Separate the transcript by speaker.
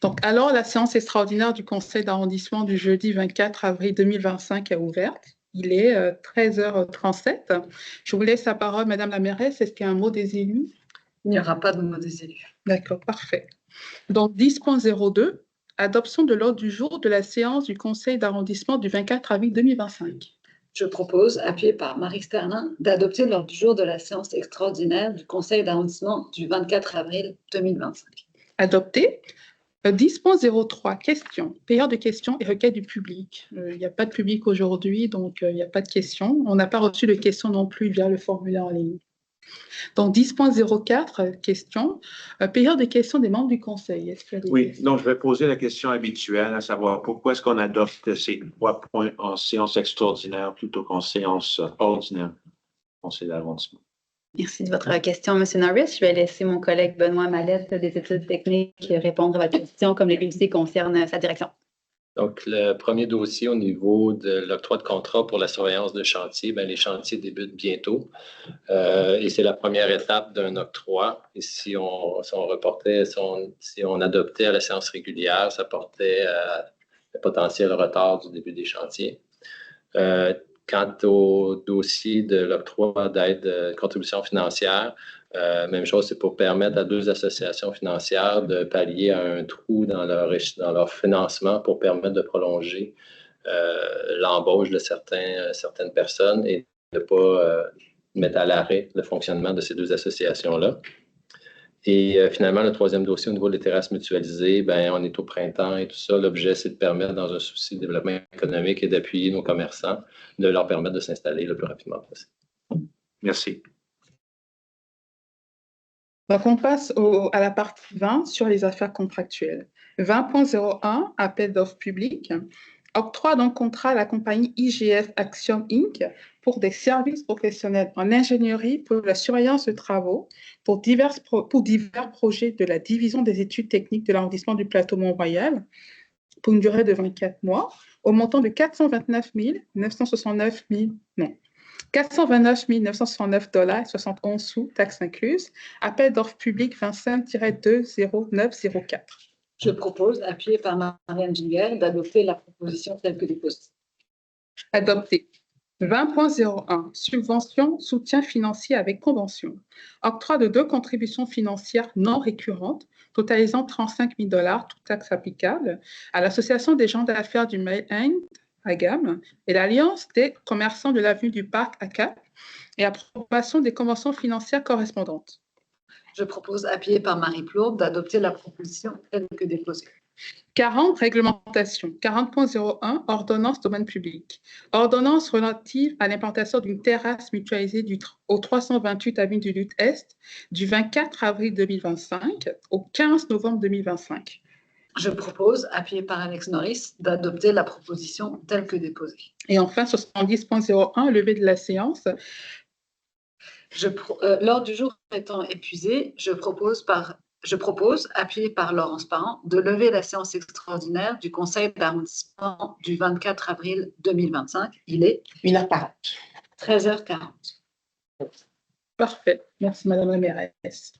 Speaker 1: Donc, alors, la séance extraordinaire du conseil d'arrondissement du jeudi 24 avril 2025 est ouverte. Il est 13h37. Je vous laisse la parole, Madame la mairesse. Est-ce qu'il y a un mot des élus?
Speaker 2: Il n'y aura pas de mot des élus.
Speaker 1: D'accord, parfait. Donc, 10.02, adoption de l'ordre du jour de la séance du conseil d'arrondissement du 24 avril 2025.
Speaker 2: Je propose, appuyé par Marie Sterlin, d'adopter l'ordre du jour de la séance extraordinaire du conseil d'arrondissement du 24 avril 2025.
Speaker 1: Adopté. 10.03, questions. Période de questions et requêtes du public. Il n'y a pas de public aujourd'hui, donc il n'y a pas de questions. On n'a pas reçu de questions non plus via le formulaire en ligne. Donc, 10.04, questions. Période de questions des membres du conseil.
Speaker 3: Oui, donc je vais poser la question habituelle, à savoir pourquoi est-ce qu'on adopte ces 3 points en séance extraordinaire plutôt qu'en séance ordinaire, conseil d'arrondissement.
Speaker 4: Merci de votre question, M. Norris. Je vais laisser mon collègue Benoît Mallette des études techniques répondre à votre question, comme les dossiers concernent sa direction.
Speaker 5: Donc, le premier dossier au niveau de l'octroi de contrat pour la surveillance de chantier, les chantiers débutent bientôt et c'est la première étape d'un octroi. Et si on adoptait à la séance régulière, ça portait le potentiel retard du début des chantiers. Quant au dossier de l'octroi d'aide contribution financière, même chose, c'est pour permettre à 2 associations financières de pallier à un trou dans leur financement pour permettre de prolonger l'embauche de certaines personnes et de ne pas mettre à l'arrêt le fonctionnement de ces 2 associations-là. Et finalement, le troisième dossier au niveau des terrasses mutualisées, on est au printemps et tout ça. L'objet, c'est de permettre, dans un souci de développement économique et d'appuyer nos commerçants, de leur permettre de s'installer le plus rapidement possible.
Speaker 3: Merci.
Speaker 1: Donc, on passe à la partie 20 sur les affaires contractuelles. 20.01, appel d'offres publiques. Octroi d'un contrat à la compagnie IGF Axiom Inc. pour des services professionnels en ingénierie pour la surveillance de travaux pour divers projets de la division des études techniques de l'arrondissement du Plateau-Mont-Royal pour une durée de 24 mois au montant de 429 969 969 sous, taxes incluses. Appel d'offres publiques 25-20904.
Speaker 2: Je propose, appuyé par Marianne Giguère, d'adopter la proposition telle que déposée.
Speaker 1: Adopté. 20.01, subvention, soutien financier avec convention. Octroi de 2 contributions financières non récurrentes, totalisant 35 000 $, toutes taxes applicables, à l'Association des gens d'affaires du Mail-End, AGAM, et l'Alliance des commerçants de l'avenue du Parc, ACAP, et approbation des conventions financières correspondantes.
Speaker 2: Je propose, appuyé par Marie Plourde, d'adopter la proposition telle que déposée.
Speaker 1: 40, réglementation. 40.01, ordonnance domaine public. Ordonnance relative à l'implantation d'une terrasse mutualisée au 328 avenue du Lutte Est du 24 avril 2025 au 15 novembre 2025.
Speaker 2: Je propose, appuyé par Alex Norris, d'adopter la proposition telle que déposée.
Speaker 1: Et enfin, 70.01, levée de la séance.
Speaker 2: L'ordre du jour étant épuisé, je propose, appuyé par Laurence Parent, de lever la séance extraordinaire du conseil d'arrondissement du 24 avril 2025. Il est
Speaker 4: 1h40.
Speaker 2: 13h40.
Speaker 1: Parfait. Merci, Madame la mairesse.